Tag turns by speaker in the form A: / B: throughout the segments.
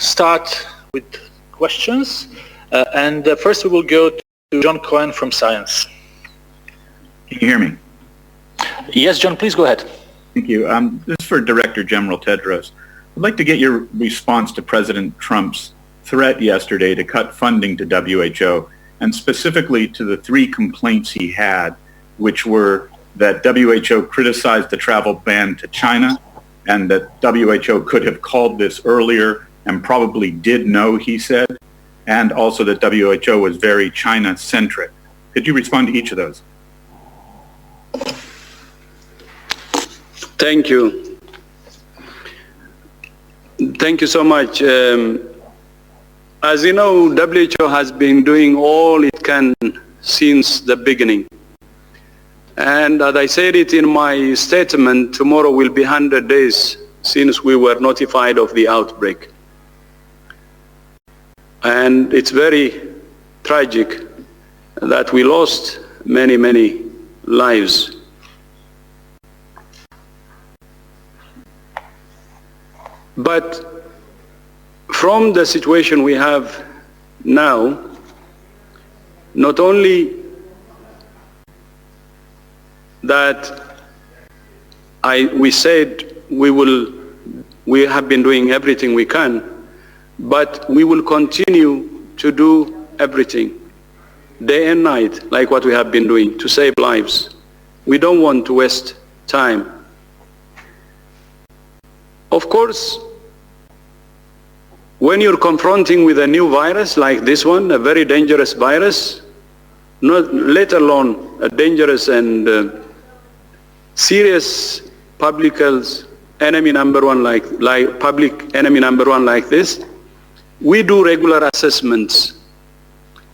A: start with questions. And first we will go to John Cohen from Science.
B: Can you hear me?
A: Yes, John, please go ahead.
B: Thank you. This is for Director General Tedros. I'd like to get your response to President Trump's threat yesterday to cut funding to WHO, and specifically to the 3 complaints he had, which were that WHO criticized the travel ban to China, and that WHO could have called this earlier and probably did know, he said, and also that WHO was very China-centric. Could you respond to each of those?
C: Thank you. Thank you so much. As you know, WHO has been doing all it can since the beginning. And as I said it in my statement, tomorrow will be 100 days since we were notified of the outbreak. And it's very tragic that we lost many, many lives. But from the situation we have now, not only that we said we have been doing everything we can, but we will continue to do everything, day and night, like what we have been doing, to save lives. We don't want to waste time. Of course, when you're confronting with a new virus like this one, a very dangerous virus, let alone a dangerous and serious public enemy number one like this, we do regular assessments.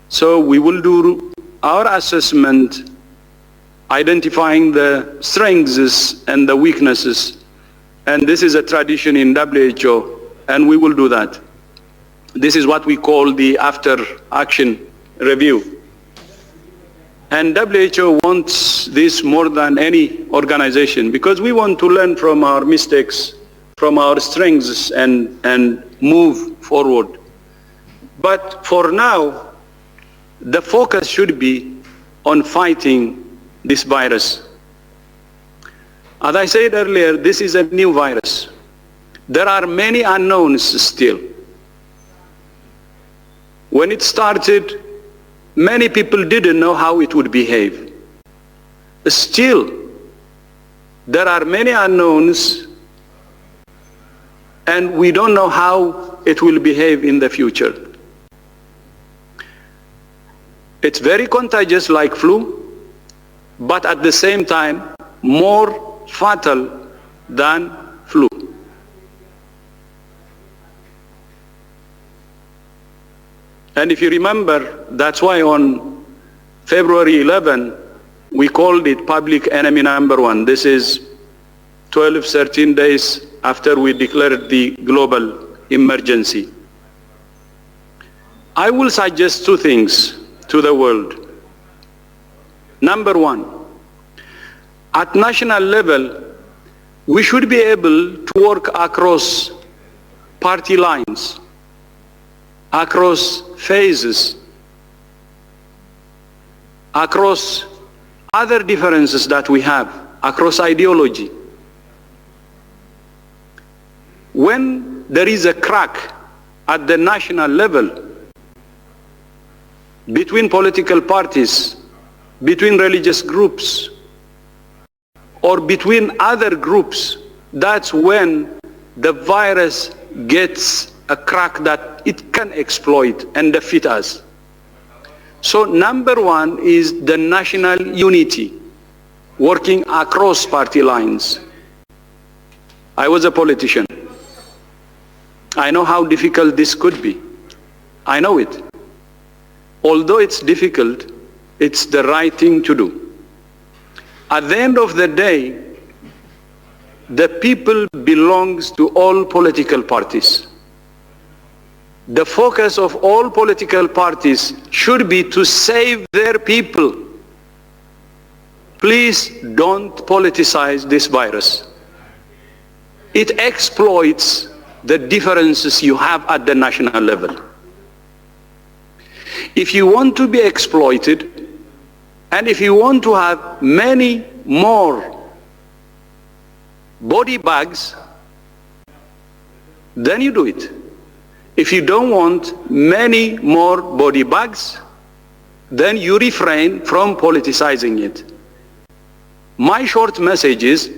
C: So we will do our assessment, identifying the strengths and the weaknesses. And this is a tradition in WHO, and we will do that. This is what we call the after-action review. And WHO wants this more than any organization, because we want to learn from our mistakes, from our strengths, and move forward. But for now, the focus should be on fighting this virus. As I said earlier, this is a new virus. There are many unknowns still. When it started, many people didn't know how it would behave. Still, there are many unknowns, and we don't know how it will behave in the future. It's very contagious like flu, but at the same time, more fatal than flu. And if you remember, that's why on February 11, we called it public enemy number one. This is 12, 13 days after we declared the global emergency. I will suggest 2 things to the world. Number one, at national level, we should be able to work across party lines, across phases, across other differences that we have, across ideology. When there is a crack at the national level between political parties, between religious groups, or between other groups, that's when the virus gets a crack that it can exploit and defeat us. So number one is the national unity, working across party lines. I was a politician. I know how difficult this could be. I know it. Although it's difficult, it's the right thing to do. At the end of the day, the people belongs to all political parties. The focus of all political parties should be to save their people. Please don't politicize this virus. It exploits the differences you have at the national level. If you want to be exploited, and if you want to have many more body bags, then you do it. If you don't want many more body bags, then you refrain from politicizing it. My short message is,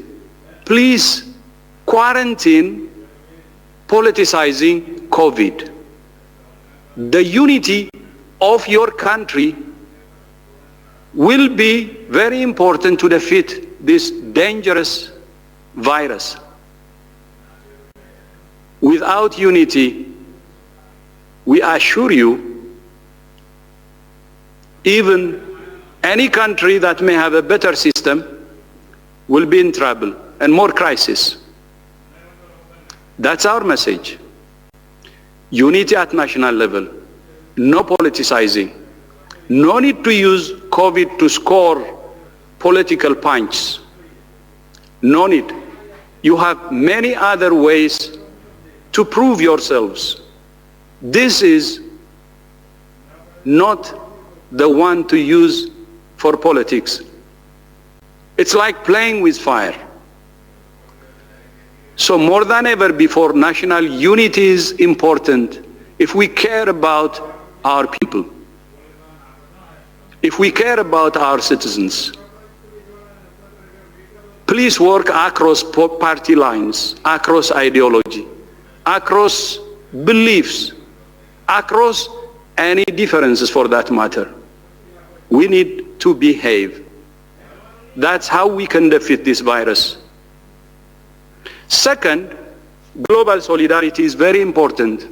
C: please quarantine politicizing COVID. The unity of your country will be very important to defeat this dangerous virus. Without unity, we assure you, even any country that may have a better system will be in trouble and more crisis. That's our message. Unity at national level, no politicizing, no need to use COVID to score political punches. No need. You have many other ways to prove yourselves. This is not the one to use for politics. It's like playing with fire. So more than ever before, national unity is important if we care about our people, if we care about our citizens. Please work across party lines, across ideology, across beliefs, across any differences for that matter. We need to behave. That's how we can defeat this virus. Second, global solidarity is very important.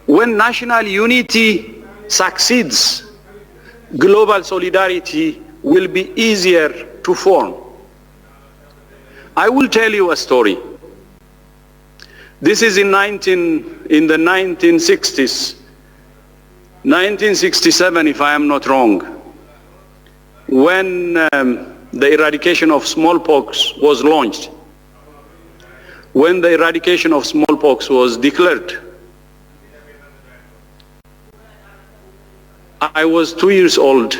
C: When national unity succeeds, global solidarity will be easier to form. I will tell you a story. This is in the 1960s, 1967 if I am not wrong, when the eradication of smallpox was launched, when the eradication of smallpox was declared. I was 2 years old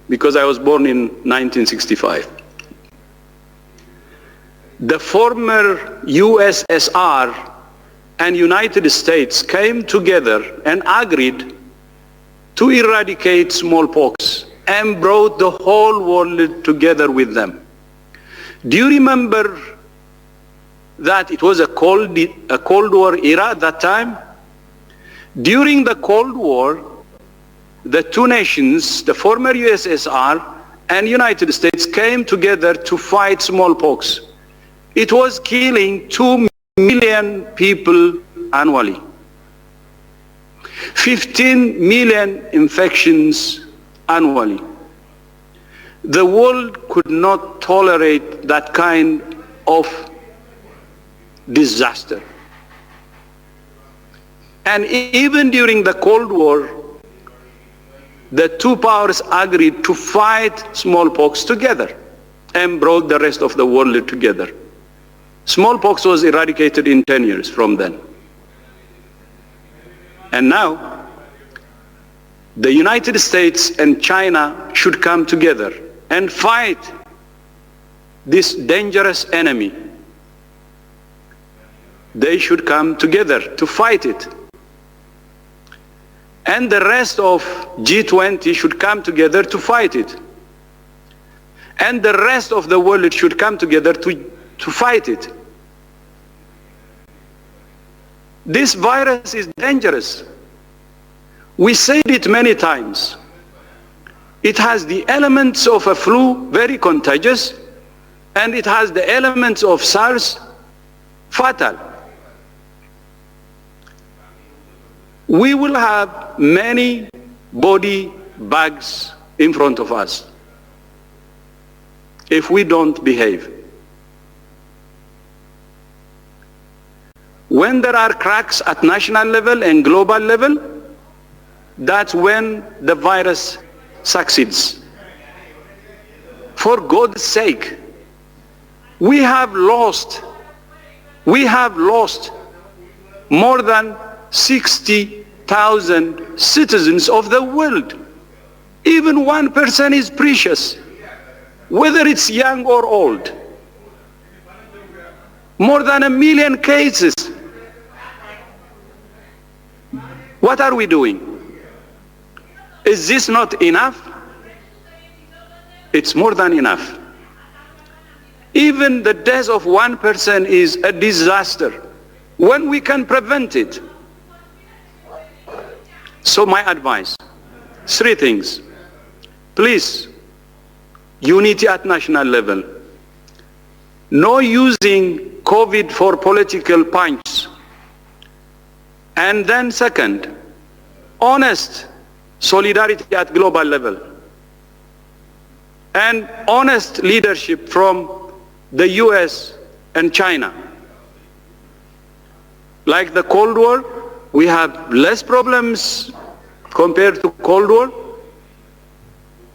C: because I was born in 1965. The former USSR and United States came together and agreed to eradicate smallpox and brought the whole world together with them. Do you remember that it was a Cold War era at that time? During the Cold War, the two nations, the former USSR and United States, came together to fight smallpox. It was killing 2 million people annually. 15 million infections annually. The world could not tolerate that kind of disaster. And even during the Cold War, the two powers agreed to fight smallpox together and brought the rest of the world together. Smallpox was eradicated in 10 years from then. And now, the United States and China should come together and fight this dangerous enemy. They should come together to fight it. And the rest of G20 should come together to fight it. And the rest of the world should come together to fight it. This virus is dangerous. We said it many times. It has the elements of a flu, very contagious, and it has the elements of SARS, fatal. We will have many body bags in front of us if we don't behave. When there are cracks at national level and global level, that's when the virus succeeds. For God's sake, we have lost more than 60,000 citizens of the world. Even 1% is precious, whether it's young or old. More than 1 million cases. What are we doing? Is this not enough? It's more than enough. Even the death of 1% is a disaster when we can prevent it. So my advice, 3 things. Please, unity at national level. No using COVID for political punches. And then second, honest solidarity at global level. And honest leadership from the US and China. Like the Cold War, we have less problems compared to Cold War.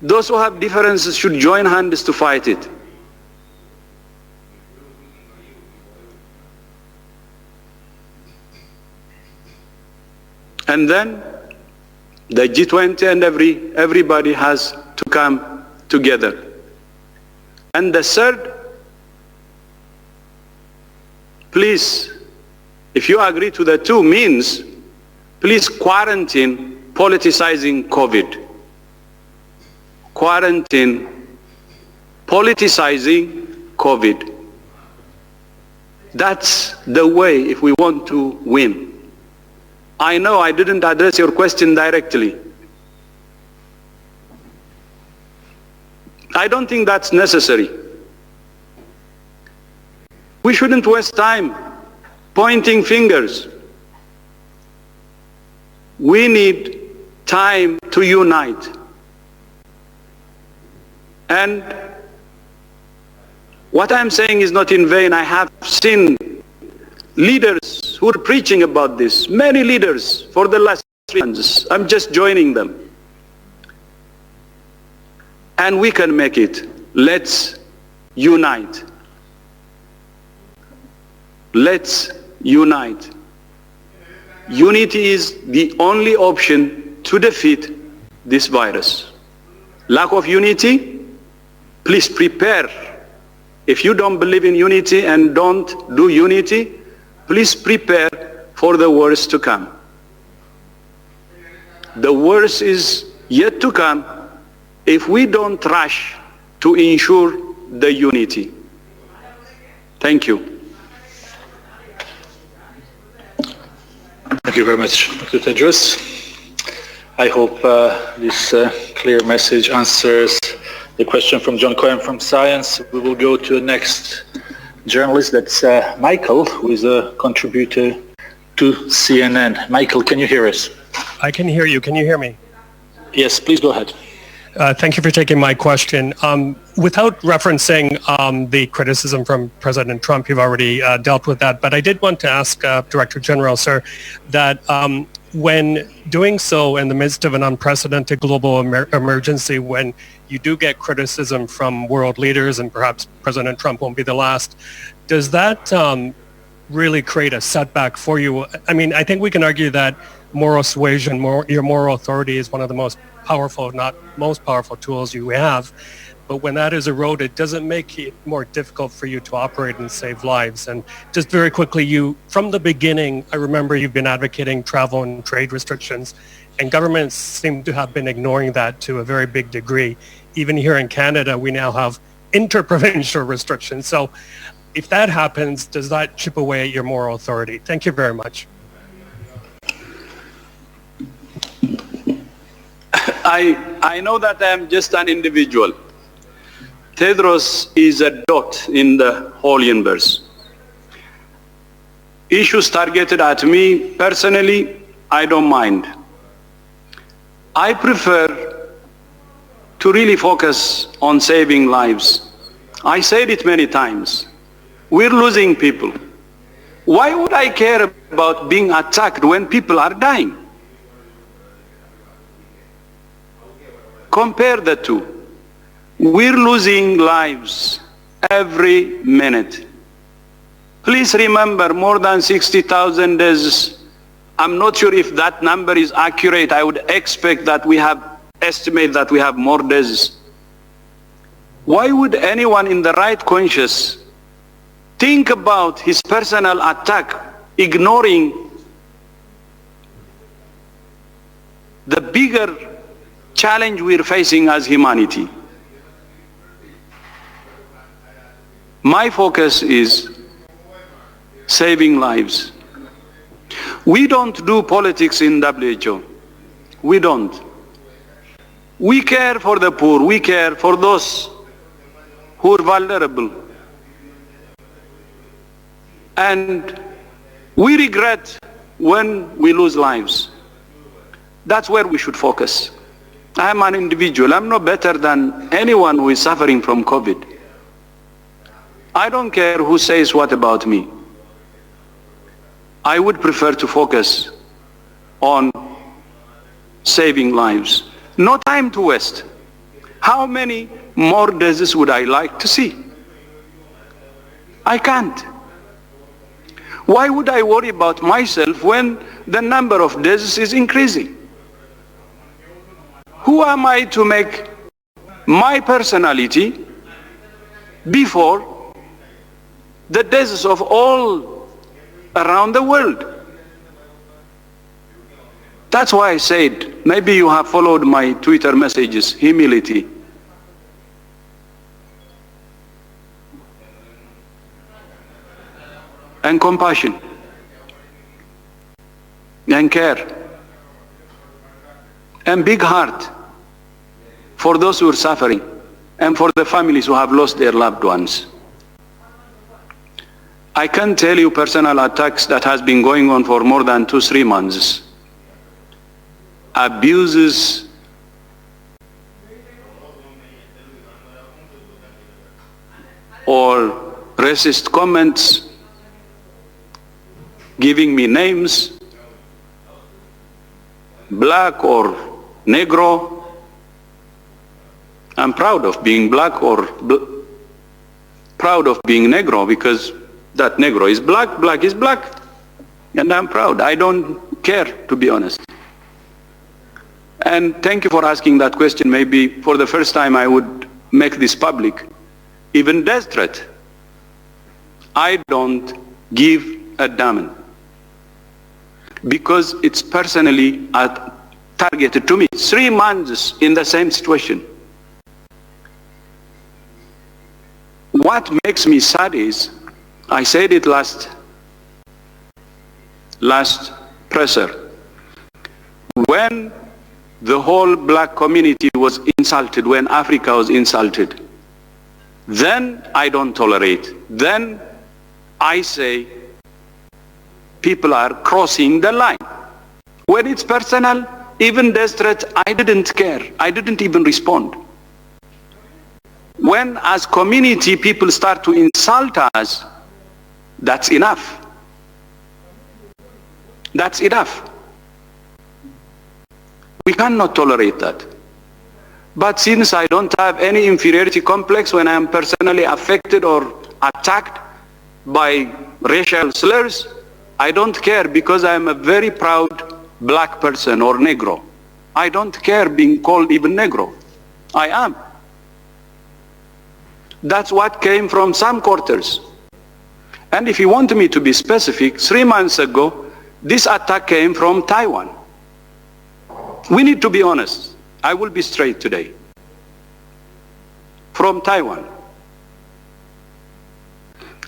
C: Those who have differences should join hands to fight it. And then the G20 and everybody has to come together. And the third, please, if you agree to the 2 means, please quarantine politicizing COVID. Quarantine politicizing COVID. That's the way if we want to win. I know I didn't address your question directly. I don't think that's necessary. We shouldn't waste time pointing fingers. We need time to unite. And what I'm saying is not in vain. I have seen leaders who are preaching about this, many leaders for the last 3 months. I'm just joining them. And we can make it. Let's unite. Let's unite. Unity is the only option to defeat this virus. Lack of unity, please prepare. If you don't believe in unity and don't do unity, please prepare for the worst to come. The worst is yet to come if we don't rush to ensure the unity. Thank you.
A: Thank you very much, Dr. Tedros. I hope this clear message answers the question from John Cohen from Science. We will go to the next journalist. That's Michael, who is a contributor to CNN. Michael, can you hear us?
D: I can hear you. Can you hear me?
A: Yes, please go ahead.
D: Thank you for taking my question. Without referencing the criticism from President Trump, you've already dealt with that, but I did want to ask Director General, sir, that when doing so in the midst of an unprecedented global emergency, when you do get criticism from world leaders, and perhaps President Trump won't be the last, does that really create a setback for you? I mean, I think we can argue that moral suasion, your moral authority is one of the most powerful, if not most powerful tools you have. But when that is eroded, does it make it more difficult for you to operate and save lives? And just very quickly, from the beginning, I remember you've been advocating travel and trade restrictions, and governments seem to have been ignoring that to a very big degree. Even here in Canada, we now have interprovincial restrictions. So if that happens, does that chip away at your moral authority? Thank you very much.
C: I know that I am just an individual. Tedros is a dot in the whole universe. Issues targeted at me personally, I don't mind. I prefer to really focus on saving lives. I said it many times. We're losing people. Why would I care about being attacked when people are dying? Compare the two. We're losing lives every minute. Please remember, more than 60,000 deaths. I'm not sure if that number is accurate. I would expect that estimate that we have more deaths. Why would anyone in the right conscience think about his personal attack, ignoring the bigger challenge we're facing as humanity? My focus is saving lives. We don't do politics in WHO. We don't. We care for the poor. We care for those who are vulnerable. And we regret when we lose lives. That's where we should focus. I'm an individual. I'm no better than anyone who is suffering from COVID. I don't care who says what about me. I would prefer to focus on saving lives. No time to waste. How many more deaths would I like to see? I can't. Why would I worry about myself when the number of deaths is increasing? Who am I to make my personality before the deaths of all around the world? That's why I said, maybe you have followed my Twitter messages, humility. And compassion. And care. And big heart for those who are suffering and for the families who have lost their loved ones. I can tell you personal attacks that has been going on for more than 2-3 months. Abuses, or racist comments, giving me names, black or negro. I'm proud of being black or proud of being negro, because that negro is black, black is black, and I'm proud. I don't care, to be honest. And thank you for asking that question. Maybe for the first time I would make this public. Even death threat, I don't give a damn, because it's personally targeted to me. 3 months in the same situation. What makes me sad is, I said it last presser, when the whole black community was insulted, when Africa was insulted, then I don't tolerate. Then I say people are crossing the line. When it's personal, even death threats, I didn't care. I didn't even respond. When as community people start to insult us, that's enough. That's enough. We cannot tolerate that. But since I don't have any inferiority complex when I am personally affected or attacked by racial slurs, I don't care, because I am a very proud black person or negro. I don't care being called even negro. I am. That's what came from some quarters. And if you want me to be specific, 3 months ago, this attack came from Taiwan. We need to be honest. I will be straight today. From Taiwan.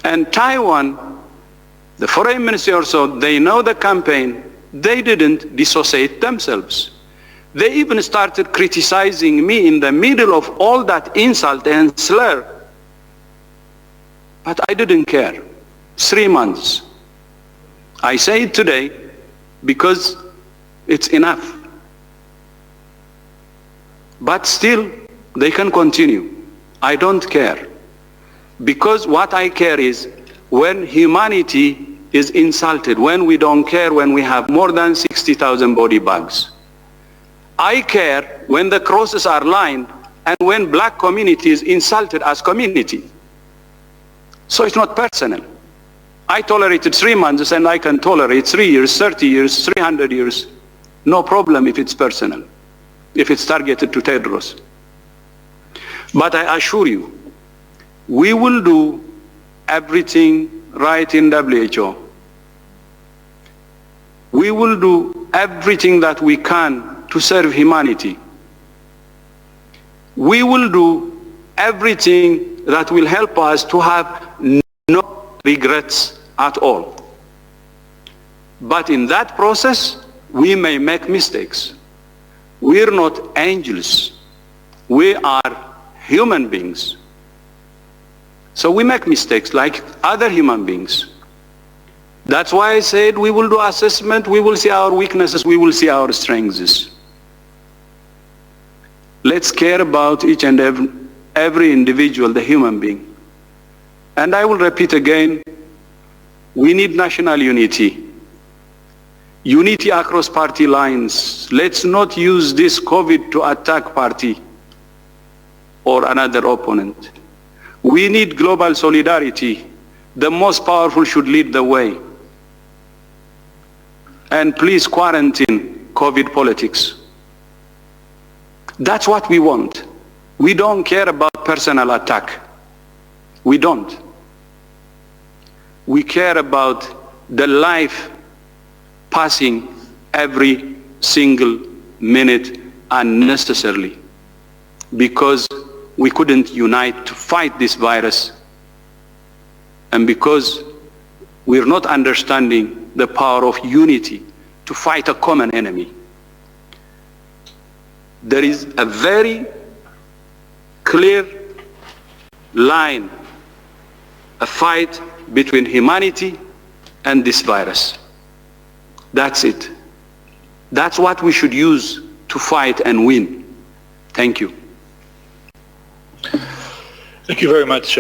C: And Taiwan, the foreign ministry also, they know the campaign. They didn't dissociate themselves. They even started criticizing me in the middle of all that insult and slur. But I didn't care. 3 months. I say it today because it's enough. But still, they can continue. I don't care. Because what I care is when humanity is insulted, when we don't care, when we have more than 60,000 body bags. I care when the crosses are lined and when black community is insulted as community. So it's not personal. I tolerated 3 months and I can tolerate 3 years, 30 years, 300 years. No problem if it's personal, if it's targeted to Tedros. But I assure you, we will do everything right in WHO. We will do everything that we can to serve humanity. We will do everything that will help us to have no regrets at all. But in that process, we may make mistakes. We're not angels. We are human beings. So we make mistakes like other human beings. That's why I said we will do assessment, we will see our weaknesses, we will see our strengths. Let's care about each and every individual, the human being. And I will repeat again, we need national unity. Unity across party lines. Let's not use this COVID to attack party or another opponent. We need global solidarity. The most powerful should lead the way. And please quarantine COVID politics. That's what we want. We don't care about personal attack. We don't. We care about the life passing every single minute unnecessarily because we couldn't unite to fight this virus and because we're not understanding the power of unity to fight a common enemy. There is a very clear line, a fight between humanity and this virus. That's it. That's what we should use to fight and win. Thank you.
A: Thank you very much.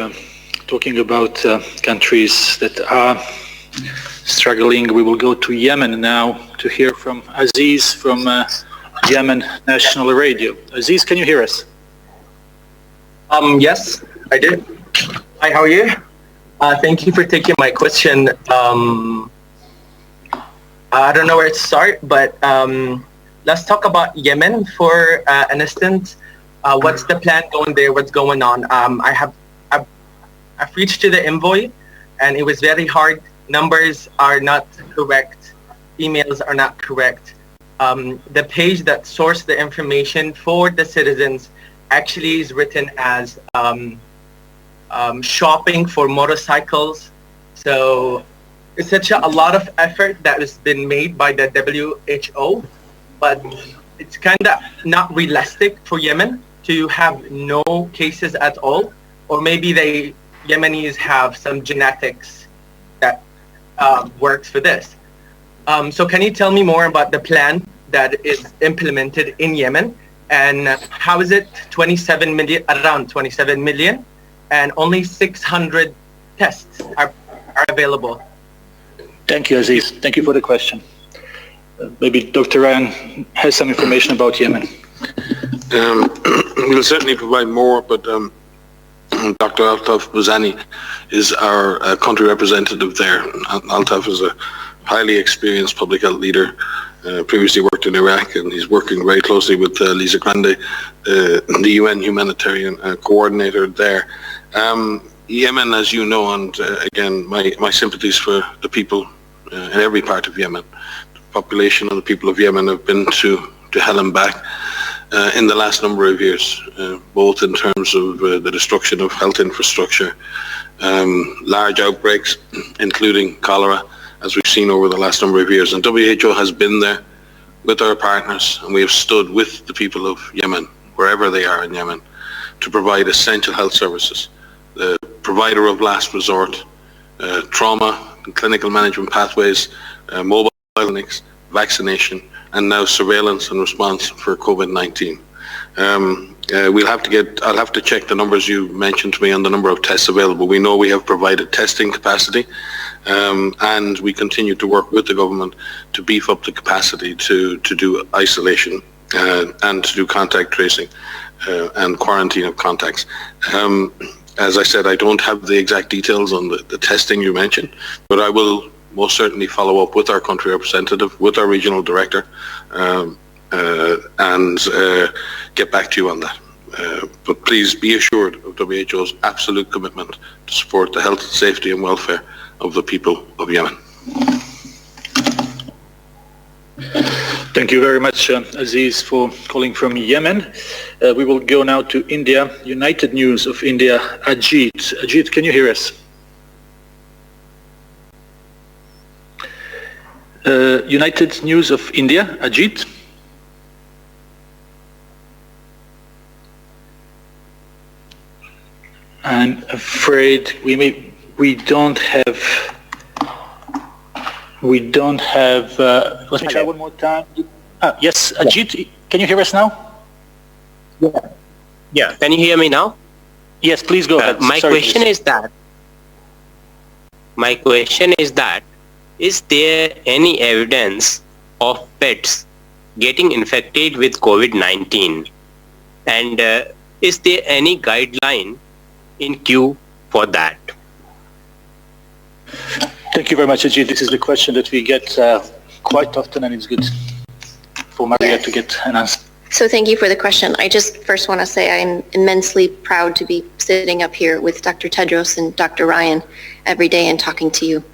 A: Talking about countries that are struggling, we will go to Yemen now to hear from Aziz from Yemen National Radio. Aziz, can you hear us?
E: Yes, I did. Hi, how are you? Thank you for taking my question. I don't know where to start, but let's talk about Yemen for an instant. What's the plan going there? What's going on? I've reached to the envoy, and it was very hard. Numbers are not correct. Emails are not correct. The page that sourced the information for the citizens actually is written as shopping for motorcycles. So it's such a lot of effort that has been made by the WHO, but it's kind of not realistic for Yemen to have no cases at all, or maybe the Yemenis have some genetics that works for this. So can you tell me more about the plan that is implemented in Yemen, and how is it 27 million, around 27 million, and only 600 tests are available?
A: Thank you, Aziz. Thank you for the question. Maybe Dr. Ryan has some information about Yemen.
F: We'll certainly provide more, but Dr. Altaf Buzani is our country representative there. Altaf is a highly experienced public health leader, previously worked in Iraq, and he's working very closely with Lisa Grande, the UN humanitarian coordinator there. Yemen, as you know, and again, my sympathies for the people in every part of Yemen. The population and the people of Yemen have been to hell and back in the last number of years, both in terms of the destruction of health infrastructure, large outbreaks, including cholera, as we've seen over the last number of years. And WHO has been there with our partners, and we have stood with the people of Yemen, wherever they are in Yemen, to provide essential health services. The provider of last resort, trauma, clinical management pathways, mobile clinics, vaccination, and now surveillance and response for COVID-19. I'll have to check the numbers you mentioned to me on the number of tests available. We know we have provided testing capacity, and we continue to work with the government to beef up the capacity to do isolation and to do contact tracing and quarantine of contacts. As I said, I don't have the exact details on the testing you mentioned, but I will most certainly follow up with our country representative, with our regional director, and get back to you on that. But please be assured of WHO's absolute commitment to support the health, safety and welfare of the people of Yemen.
A: Thank you very much, Aziz, for calling from Yemen. We will go now to India. United News of India, Ajit. Ajit, can you hear us? United News of India, Ajit. I'm afraid we don't have. Let me try one more time. Yes, Ajit, can you hear us now?
G: Yeah. Can you hear me now?
A: Yes, please go ahead.
G: My question is that, is there any evidence of pets getting infected with COVID-19? And is there any guideline in queue for that?
A: Thank you very much, Ajit. This is the question that we get quite often, and it's good for Maria to get an answer.
H: So thank you for the question. I just first want to say I'm immensely proud to be sitting up here with Dr. Tedros and Dr. Ryan every day and talking to you.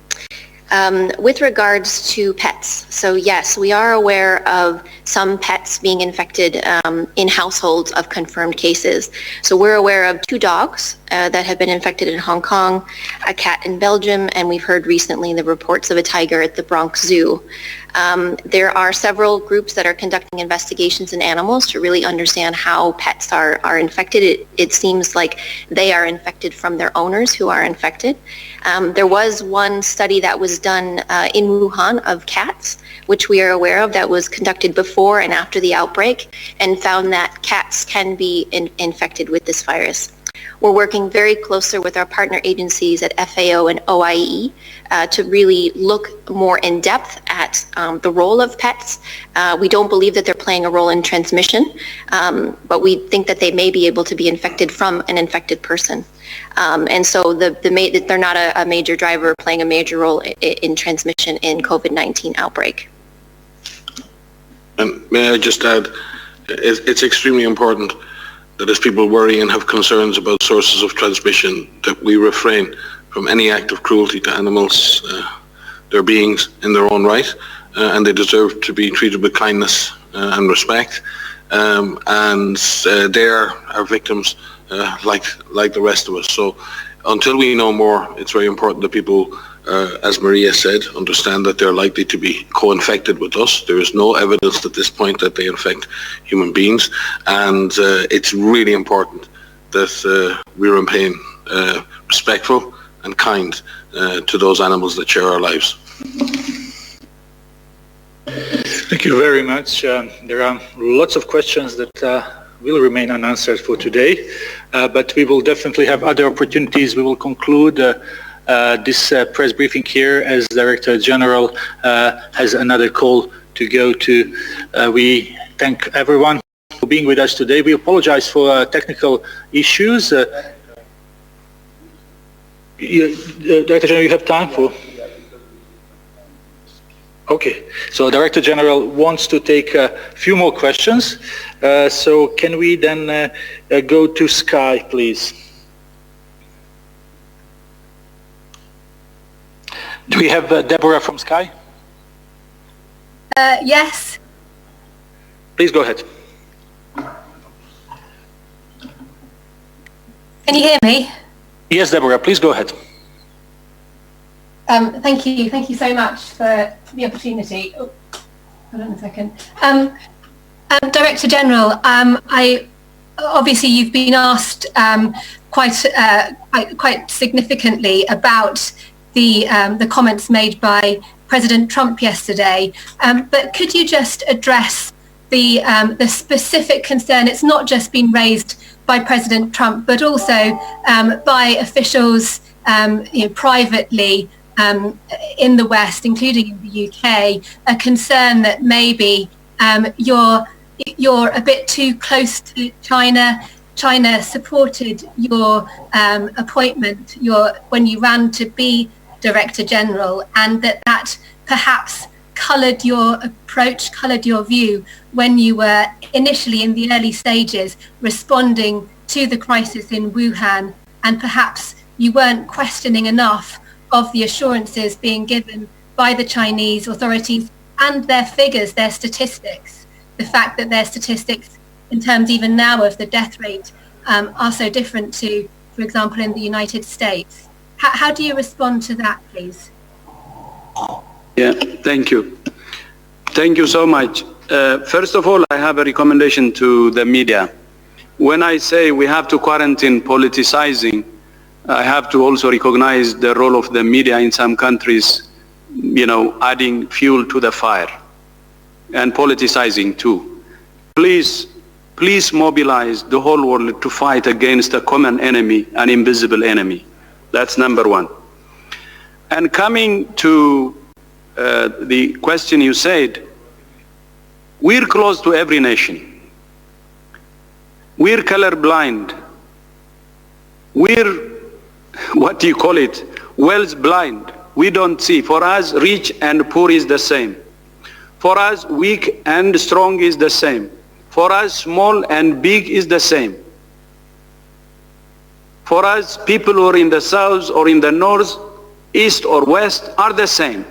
H: With regards to pets, so yes, we are aware of some pets being infected in households of confirmed cases. So we're aware of 2 dogs that have been infected in Hong Kong, a cat in Belgium, and we've heard recently the reports of a tiger at the Bronx Zoo. There are several groups that are conducting investigations in animals to really understand how pets are infected. It seems like they are infected from their owners who are infected. There was one study that was done in Wuhan of cats, which we are aware of, that was conducted before and after the outbreak, and found that cats can be infected with this virus. We're working very closely with our partner agencies at FAO and OIE to really look more in depth at the role of pets. We don't believe that they're playing a role in transmission, but we think that they may be able to be infected from an infected person. And so they're not a major driver playing a major role in transmission in COVID-19 outbreak.
F: And may I just add, it's extremely important that as people worry and have concerns about sources of transmission, that we refrain from any act of cruelty to animals. They're beings in their own right, and they deserve to be treated with kindness and respect. And they are our victims like the rest of us. So until we know more, it's very important that people, as Maria said, understand that they're likely to be co-infected with us. There is no evidence at this point that they infect human beings, and it's really important that we remain respectful and kind to those animals that share our lives.
A: Thank you very much. There are lots of questions that will remain unanswered for today, but we will definitely have other opportunities. We will conclude this press briefing here as Director General has another call to go to. We thank everyone for being with us today. We apologize for technical issues. Director General, you have time for? Okay, so Director General wants to take a few more questions. So can we then go to Sky, please? Do we have Deborah from Sky?
I: Yes.
A: Please go ahead.
I: Can you hear me?
A: Yes, Deborah, please go ahead.
I: Thank you. Thank you so much for the opportunity. Oh, hold on a second. Director General, obviously you've been asked quite significantly about the comments made by President Trump yesterday. But could you just address the specific concern? It's not just been raised by President Trump, but also by officials privately in the West, including in the UK, a concern that maybe you're a bit too close to China China supported your appointment, when you ran to be Director General, and that perhaps coloured your approach, coloured your view when you were initially in the early stages responding to the crisis in Wuhan, and perhaps you weren't questioning enough of the assurances being given by the Chinese authorities and their figures, their statistics. The fact that their statistics in terms even now of the death rate are so different to, for example, in the United States. How do you respond to that, please?
C: Yeah, thank you. Thank you so much. First of all, I have a recommendation to the media. When I say we have to quarantine politicizing, I have to also recognize the role of the media in some countries, adding fuel to the fire and politicizing too. Please mobilize the whole world to fight against a common enemy, an invisible enemy. That's number one. And coming to the question you said, we're close to every nation. We're colorblind. We're, wealth blind. We don't see. For us, rich and poor is the same. For us, weak and strong is the same. For us, small and big is the same. For us, people who are in the south or in the north, east or west are the same.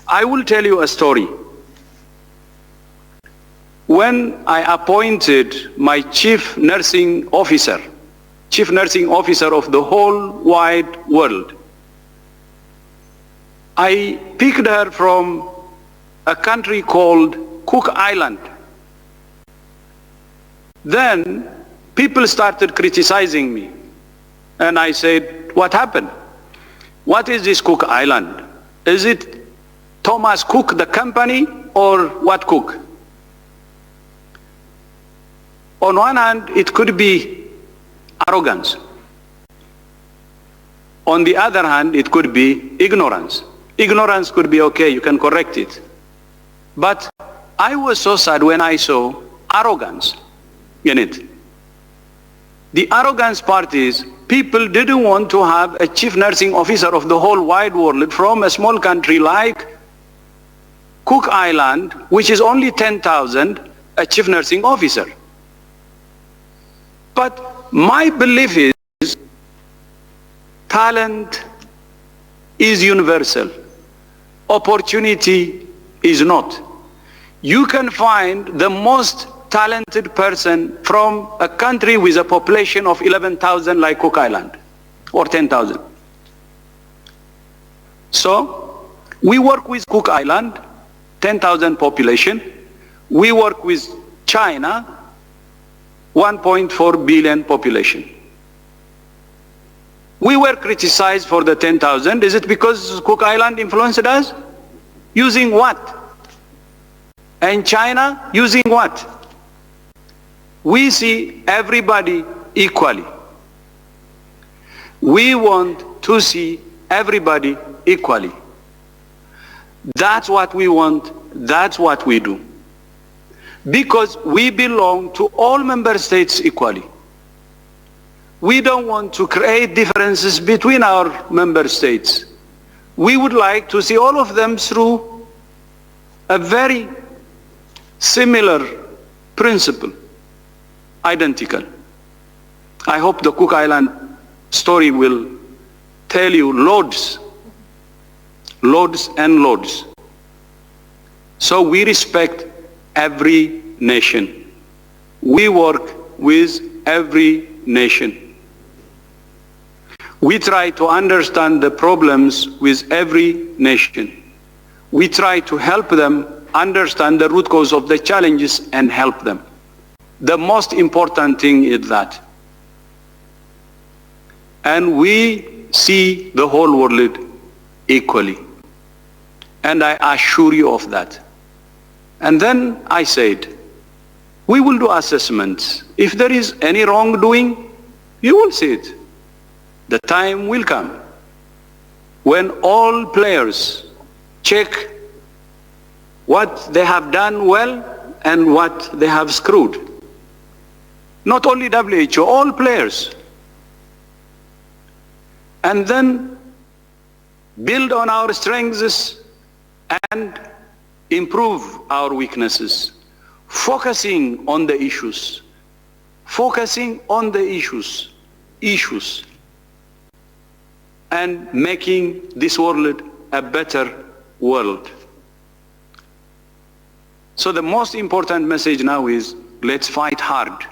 C: I will tell you a story. When I appointed my chief nursing officer of the whole wide world, I picked her from a country called Cook Island. Then people started criticizing me. And I said, what happened? What is this Cook Island? Is it Thomas Cook, the company, or what Cook? On one hand, it could be arrogance. On the other hand, it could be ignorance. Ignorance could be okay, you can correct it. But I was so sad when I saw arrogance in it. The arrogance part is people didn't want to have a chief nursing officer of the whole wide world from a small country like Cook Island, which is only 10,000, a chief nursing officer. But my belief is talent is universal. Opportunity is not. You can find the most talented person from a country with a population of 11,000 like Cook Island or 10,000. So we work with Cook Island, 10,000 population. We work with China, 1.4 billion population. We were criticized for the 10,000. Is it because Cook Island influenced us? Using what? And China using what? We see everybody equally. We want to see everybody equally. That's what we want, that's what we do. Because we belong to all member states equally. We don't want to create differences between our member states. We would like to see all of them through a very similar principle, identical. I hope the Cook Island story will tell you loads and loads. So we respect every nation. We work with every nation. We try to understand the problems with every nation. We try to help them understand the root cause of the challenges and help them. The most important thing is that. And we see the whole world equally. And I assure you of that. And then I said, we will do assessments. If there is any wrongdoing, you will see it. The time will come when all players check what they have done well and what they have screwed. Not only WHO, all players. And then build on our strengths and improve our weaknesses, focusing on the issues, and making this world a better world. So the most important message now is, let's fight hard.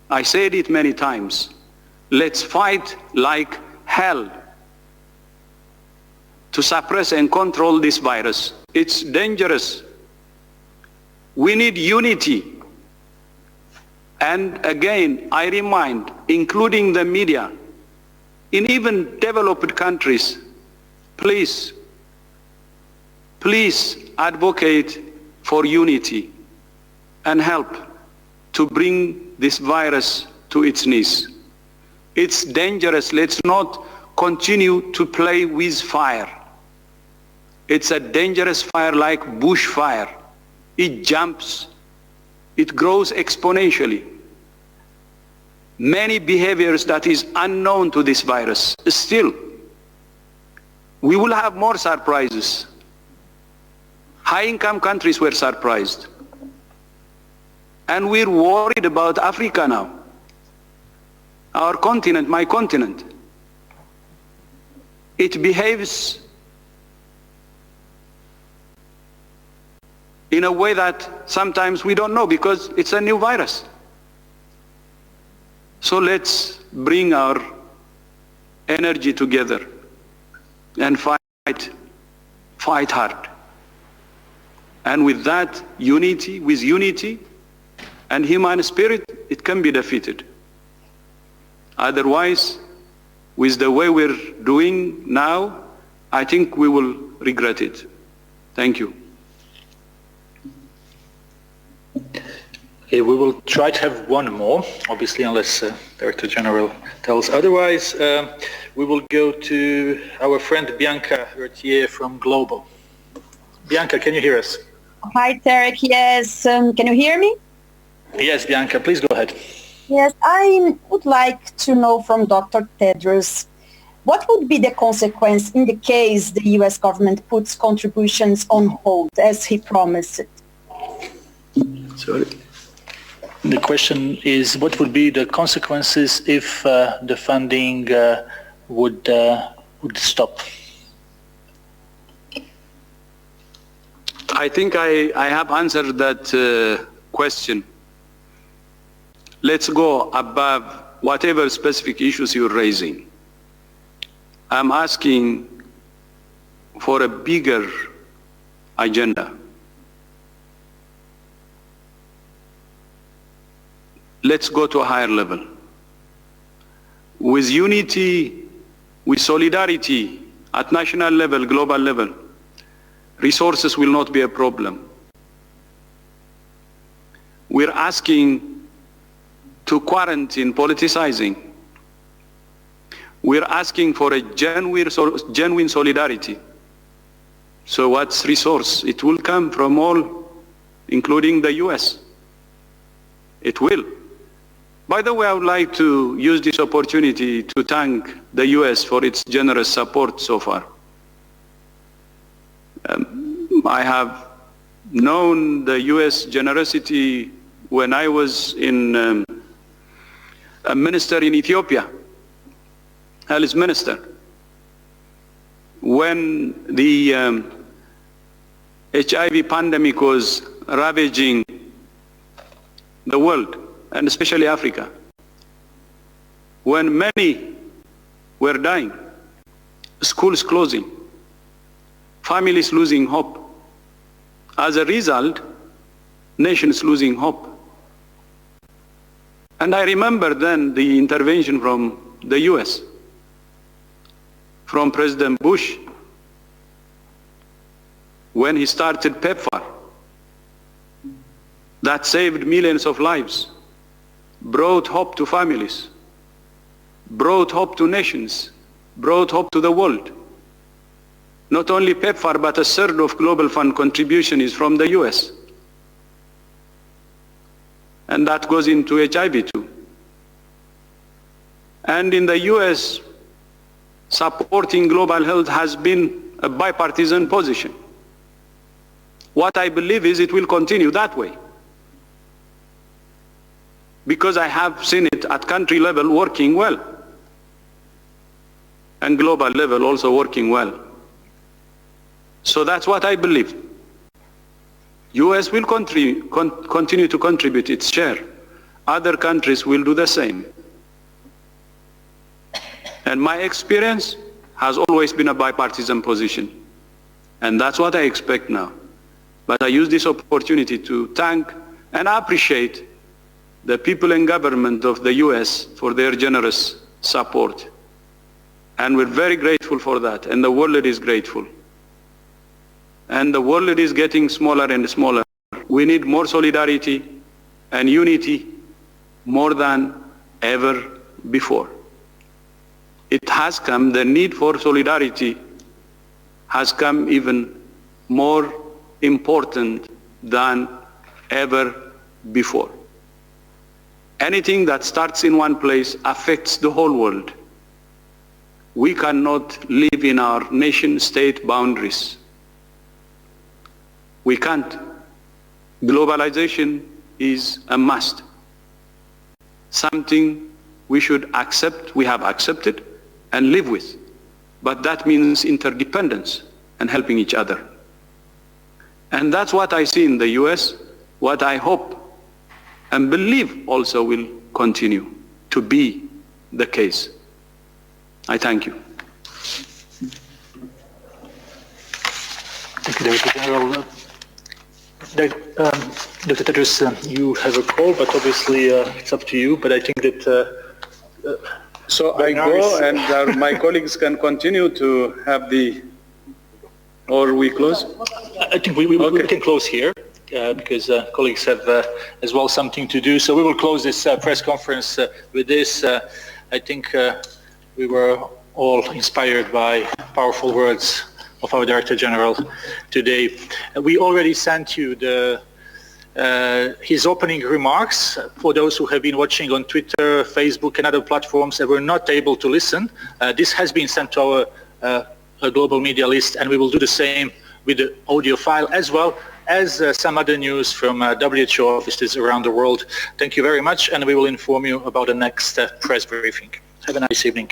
C: I said it many times. Let's fight like hell to suppress and control this virus. It's dangerous. We need unity. And again, I remind, including the media, in even developed countries, please advocate for unity and help to bring this virus to its knees. It's dangerous. Let's not continue to play with fire. It's a dangerous fire like bushfire. It jumps, it grows exponentially. Many behaviors that is unknown to this virus. Still, we will have more surprises. High-income countries were surprised. And we're worried about Africa now. Our continent, my continent. It behaves in a way that sometimes we don't know because it's a new virus. So let's bring our energy together and fight hard. And with that unity, with unity and human spirit, it can be defeated. Otherwise, with the way we're doing now, I think we will regret it. Thank you.
A: Okay, we will try to have one more, obviously, unless Director General tells otherwise. We will go to our friend Bianca Routier from Global. Bianca, can you hear us?
J: Hi, Tarek. Yes. Can you hear me?
A: Yes, Bianca, please go ahead.
J: Yes, I would like to know from Dr. Tedros, what would be the consequence in the case the U.S. government puts contributions on hold, as he promised?
A: Sorry. The question is, what would be the consequences if the funding would stop?
C: I think I have answered that question. Let's go above whatever specific issues you're raising. I'm asking for a bigger agenda. Let's go to a higher level. With unity, with solidarity at national level, global level, resources will not be a problem. We're asking to quarantine politicizing. We're asking for a genuine solidarity. So what's resource? It will come from all, including the US. It will. By the way, I would like to use this opportunity to thank the US for its generous support so far. I have known the US generosity when I was a minister in Ethiopia, health minister, when the HIV pandemic was ravaging the world, and especially Africa, when many were dying, schools closing, families losing hope. As a result, nations losing hope. And I remember then the intervention from the US, from President Bush, when he started PEPFAR, that saved millions of lives, brought hope to families, brought hope to nations, brought hope to the world. Not only PEPFAR, but a third of Global Fund contribution is from the US. And that goes into HIV too. And in the US, supporting global health has been a bipartisan position. What I believe is it will continue that way, because I have seen it at country level working well, and global level also working well. So that's what I believe. US will continue to contribute its share. Other countries will do the same. And my experience has always been a bipartisan position. And that's what I expect now. But I use this opportunity to thank and appreciate the people and government of the US for their generous support. And we're very grateful for that, and the world is grateful. And the world is getting smaller and smaller. We need more solidarity and unity more than ever before. It has come, the need for solidarity has come even more important than ever before. Anything that starts in one place affects the whole world. We cannot live in our nation-state boundaries. We can't. Globalization is a must. Something we should accept, we have accepted, and live with. But that means interdependence and helping each other. And that's what I see in the US, what I hope and believe also will continue to be the case. I thank you.
A: Thank you, Director General. Dr. Tedros, you have a call, but obviously it's up to you. But I think that...
C: So I go and my colleagues can continue to have the... Or we close?
A: I think we can close here because colleagues have as well something to do. So we will close this press conference with this. I think we were all inspired by powerful words of our Director General today. We already sent you his opening remarks for those who have been watching on Twitter, Facebook and other platforms and were not able to listen. This has been sent to our global media list, and we will do the same with the audio file as well as some other news from WHO offices around the world. Thank you very much, and we will inform you about the next press briefing. Have a nice evening.